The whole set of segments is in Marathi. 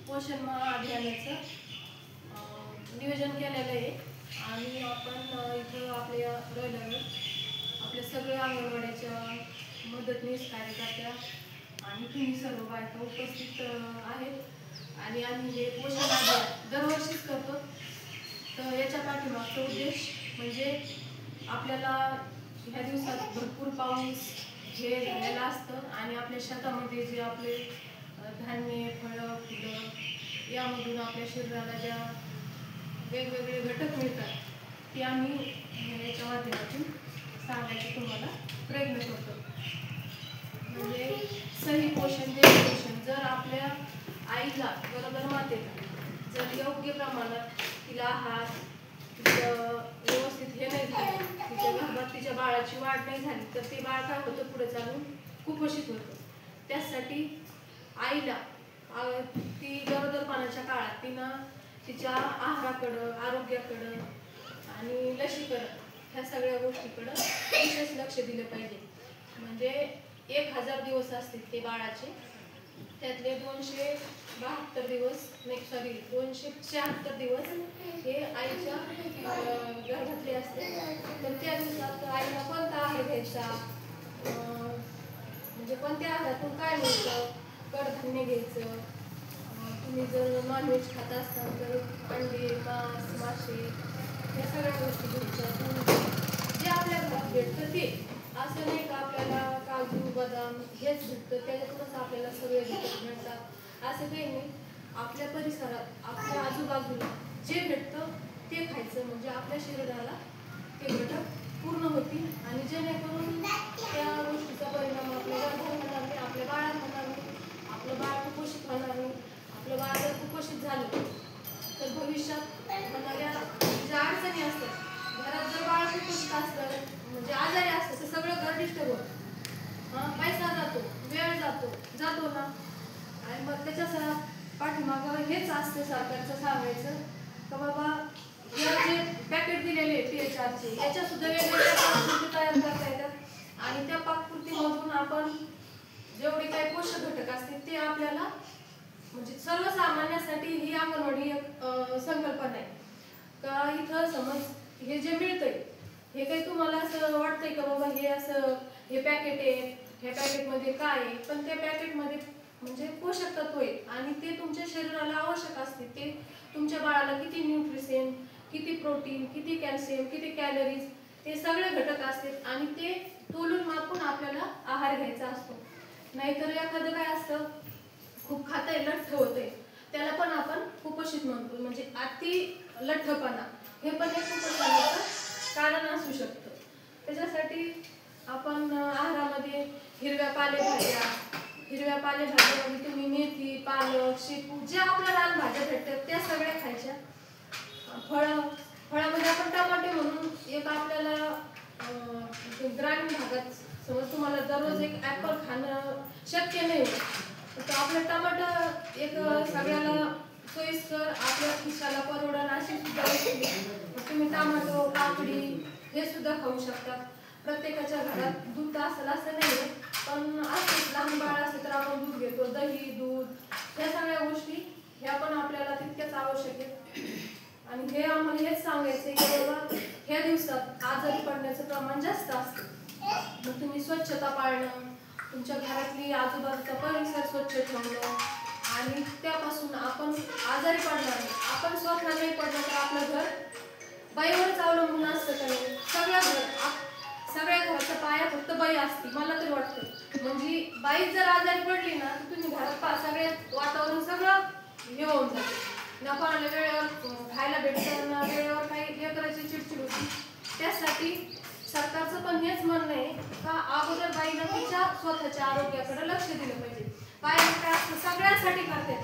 पोषण माह अभियानाचं नियोजन केलेलं आहे आणि आपण इथं आपल्या रविवार आपल्या सगळ्या अंगणवाड्याच्या मदतनीस कार्यकर्त्या आणि तुम्ही सर्व बायका उपस्थित आहेत आणि आम्ही हे पोषण अभियान दरवर्षीच करतो। तर याच्या पाठीमागचा उद्देश म्हणजे आपल्याला ह्या दिवसात भरपूर पाऊस हे झालेला असतं आणि आपल्या शेतामध्ये जे आपले धान्य फळं फुलं यामधून आपल्या शरीराला ज्या वेगवेगळे घटक मिळतात ते आम्ही याच्या माध्यमातून सांगायचे तुम्हाला प्रयत्न करतो। म्हणजे सही पोषण जे पोषण जर आपल्या आईला बरोबर मातेला जर योग्य प्रमाणात तिला आहार व्यवस्थित हे नाही झालं तिच्या गर्भात तिच्या बाळाची वाढ नाही झाली तर ते बाळ काय होतं पुढे चालून कुपोषित होतं। त्यासाठी आईला ती गरोदरपणाच्या काळात तिनं तिच्या आहाराकडं आरोग्याकडं आणि लसीकरण ह्या सगळ्या गोष्टीकडं विशेष लक्ष दिलं पाहिजे। म्हणजे 1000 दिवस असतील ते बाळाचे त्यातले 272 दिवस सॉरी 276 दिवस हे आईच्या गर्भातले असते। तर त्या दिवसात आईला कोणता आहार घ्यायचा म्हणजे कोणत्या आहारातून काय मिळतं कडधान्य घ्यायचं। तुम्ही जर नॉनव्हेज खात असाल तर अंडे मांस मासे या सगळ्या गोष्टी घ्यायच्या जे आपल्या घरात भेटतं ते असं नाही का आपल्याला काजू बदाम हेच भेटतं त्याच्यातूनच आपल्याला सगळे घटक मिळतात असं काही नाही। आपल्या परिसरात आपल्या आजूबाजूला जे भेटतं ते खायचं म्हणजे आपल्या शरीराला ते घटक पूर्ण होतील आणि जेणेकरून त्या गोष्टीचा परिणाम आपल्या गर्भावर होणार नाही आपल्या बाळावर होणार नाही आपलं बाळ कुपोषित होणार नाही। आपलं बाळ जर कुपोषित झालं तर भविष्यात होणाऱ्या ज्या अडचणी असतात घरात जर बाळ कुपोषित असतं म्हणजे आजारी असतं तर सगळं घर डिस्टर्ब होतं पैसा जातो वेळ जातो ना आणि मग त्याच्या पाठीमागं हेच असते सरकारचं सांगायचं का बाबा हे जे पॅकेट दिलेले THRचे याच्या सुद्धा वेगवेगळ्या पाककृती तयार करता येतात आणि त्या पाककृतीमधून आपण जेवढे काही पोषक घटक असतील ते आपल्याला म्हणजे सर्वसामान्यासाठी ही अंगणवाडी एक संकल्पना आहे का इथं समज हे जे मिळतंय हे काही तुम्हाला असं वाटतंय का बाबा हे असं हे पॅकेट आहे ह्या पॅकेटमध्ये काय आहे पण त्या पॅकेटमध्ये म्हणजे पोषक तत्व आहे आणि ते तुमच्या शरीराला आवश्यक असते। ते तुमच्या बाळाला किती न्यूट्रिशन किती प्रोटीन किती कॅल्शियम किती कॅलरीज ते सगळे घटक असतात आणि ते तोलून मापून आपल्याला आहार घ्यायचा असतो। नाहीतर एखादं काय असतं खूप खातंय लठ्ठ होतंय त्याला पण आपण कुपोषित म्हणतो म्हणजे अति लठ्ठपणा हे पण एक कुपोषणाचं कारण असू शकतं। त्याच्यासाठी आपण आहारामध्ये हिरव्या पालेभाज्यामध्ये तुम्ही मेथी पालक शेपू ज्या आपल्या रानभाज्या भेटतात त्या सगळ्या खायच्या। फळामध्ये आपण टमाटे म्हणून एक आपल्याला ग्रामीण भागात समज तुम्हाला दररोज एक ॲपल खाणं शक्य नाही तर आपलं टमाटर एक सगळ्याला सोयीस्कर आपल्या खिशाला परवडण अशी सुद्धा तुम्ही टमाटो काकडी हे सुद्धा खाऊ शकतात। प्रत्येकाच्या घरात दूध असेल असं नाही पण असं लहान बाळ असेल तर आपण दूध घेतो दही दूध या सगळ्या गोष्टी ह्या पण आपल्याला तितक्याच आवश्यक आहेत आणि हे आम्हाला हेच सांगायचं की बाबा ह्या दिवसात आजारी पडण्याचं प्रमाण जास्त असतं। मग तुम्ही स्वच्छता पाळणं तुमच्या घरातली आजूबाजूचा परिसर स्वच्छ ठेवणं आणि त्यापासून आपण आजारी पडणार नाही आपण स्वतः नाही पडलं तर आपलं घर बाईवरच अवलंबून असतं का नाही सगळ्या घराचा पाया फक्त बाई असते मला तरी वाटतं म्हणजे बाई जर आजारी पडली ना तर तुम्ही घरात सगळे वातावरण सगळं हे होऊन जातं ना कोणाला वेळेवर खायला भेटतं ना वेळेवर काही हे करायची चिडचिड होती। त्यासाठी सरकारचं पण हेच म्हणणं आहे का अगोदर बाईला तिच्या स्वतःच्या आरोग्याकडे लक्ष दिलं पाहिजे। बाई काय असतं सगळ्यांसाठी करतात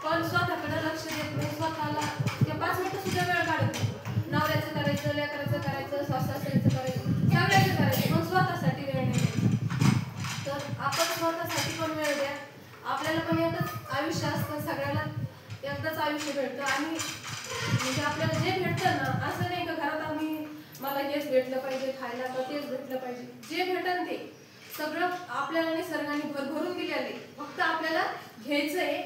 पण स्वतःकडे लक्ष देत नाही स्वतःला ते 5 मिनिटं सुद्धा वेळ काढत नाही नवऱ्याचं करायचं लेकराचं करायचं सासू-सासऱ्याचं करायचं सगळ्याचं करायचं पण स्वतःसाठी वेळ नाही द्यायचा। तर आपण स्वतःसाठी पण वेळ द्या आपल्याला पण एकच आयुष्य असतं सगळ्याला एकदाच आयुष्य भेटतं आणि म्हणजे आपल्याला जे भेटतं ना असं नाही का घरात आम्ही मला हेच भेटलं पाहिजे खायला तर तेच भेटलं पाहिजे जे भेटन ते सगळं आपल्याला निसर्गाने भरभरून दिलेलं आहे फक्त आपल्याला घ्यायचं आहे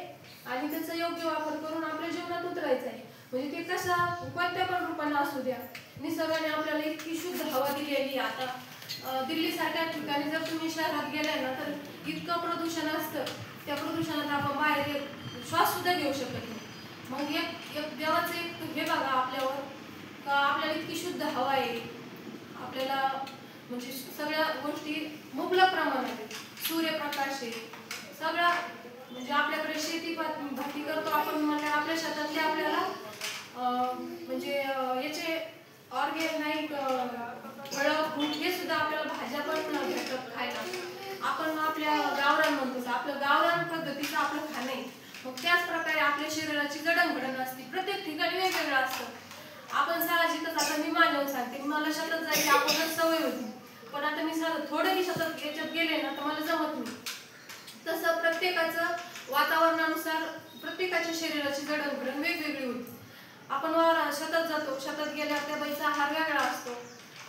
आणि त्याचा योग्य वापर करून आपल्या जीवनात उतरायचा आहे. म्हणजे ते कसा कोणत्या पण रूपाने असू द्या, निसर्गाने आपल्याला इतकी शुद्ध हवा दिलेली. आता दिल्ली सारख्या ठिकाणी जर तुम्ही शहरात गेलाय ना तर इतकं प्रदूषण असतं, त्या प्रदूषणात आपण बाहेर श्वास सुद्धा घेऊ शकत नाही. मग एक देवाचं एक हे बघा आपल्यावर का आपल्याला इतकी शुद्ध हवा आहे, आपल्याला म्हणजे सगळ्या गोष्टी मुबलक प्रमाणात आहे, सूर्यप्रकाश आहे सगळा. म्हणजे आपल्याकडे शेती भाती करतो आपण, म्हणजे आपल्या शेतातले आपल्याला म्हणजे याचे ऑर्गॅनिक फळं फ्रूट हे सुद्धा आपल्याला भाज्या पण भेटतात खायला. आपण आपल्या गावरान म्हणतो, आपलं गावरान पद्धतीचं आपलं खाणं आहे. मग त्याच प्रकारे आपल्या शरीराची जडणघडण असते, प्रत्येक ठिकाणी वेगवेगळं असतं. आपण साहजिकच, आता मी मानव सांगते, मला शेतात जायची आपणच सवय होती, पण आता मी थोडंही शेतात याच्यात गेले ना तर मला जमत नाही. तसं प्रत्येकाचं वातावरणानुसार प्रत्येकाच्या शरीराची जडणघडण वेगवेगळी होती. आपण शेतात जातो, शेतात गेल्यावर त्या बाईचा आहार वेगळा असतो,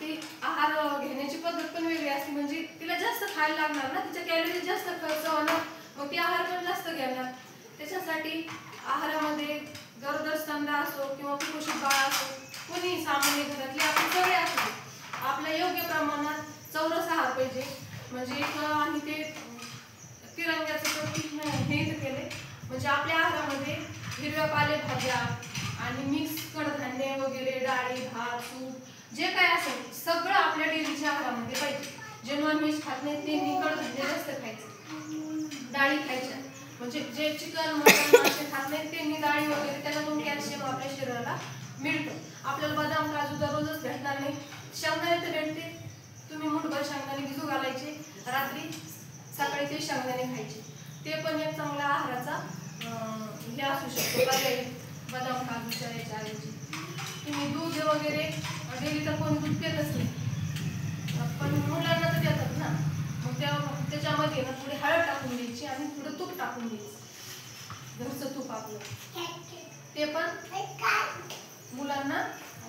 ती आहार घेण्याची पद्धत पण वेगळी असते. म्हणजे तिला जास्त खायला लागणार ना, तिच्या कॅलरी जास्त खर्च होणार, मग ती आहार पण जास्त घेणार. त्याच्यासाठी आहारामध्ये गरोदर स्तनदा असो किंवा कुपोषित बाळ असो, कोणी सामान्य घरातले आपण सगळे असतो, आपल्या योग्य प्रमाणात चौरस आहार पाहिजे. म्हणजे आम्ही ते तिरंग्याचं प्रतीक हे केले. म्हणजे आपल्या आहारामध्ये हिरव्या पालेभाज्या आणि मिक्स कडधान्य वगैरे, डाळी भात सूप जे काय असेल सगळं आपल्या डेलीच्या आहारामध्ये पाहिजे. जे नॉनव्हेज खात नाही त्यांनी कडधान्य जास्त खायचं, डाळी खायच्या. म्हणजे जे चिकन मटन मासे खात नाही त्यांनी डाळी वगैरे, त्याच्यातून कॅल्शियम आपल्या शरीराला मिळतं. आपल्याला बदाम काजू दररोजच भेटणार नाही, शेंगदाणे तर भेटते. तुम्ही मुठभर शेंगदाणे भिजू घालायचे, रात्री सकाळी ते शेंगदाणे खायचे. ते पण एक चांगला आहाराचा हे असू शकतो पर्याय बदाम काजूच्या याच्या ऐवजी. तुम्ही दूध वगैरे डेली तर कोणी दूध पितच नाही, पण मुलांना तर देतात ना. मग त्याच्यामध्ये ना थोडी हळद टाकून द्यायची आणि थोडं तूप टाकून द्यायचं, घरचं तूप आपलं, ते पण मुलांना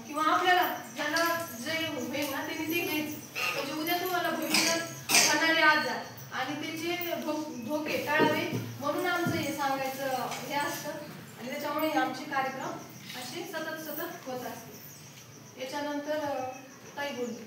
किंवा आपल्याला ज्याला जे होईल ना त्यांनी ते घ्यायचं. म्हणजे उद्या तुम्हाला भविष्यात होणारे आजार आणि त्याचे धोके टाळावे म्हणून आमचं हे सांगायचं हे असतं. आणि त्याच्यामुळे आमचे कार्यक्रम असे सतत होत असते. याच्यानंतर ताई बोलते.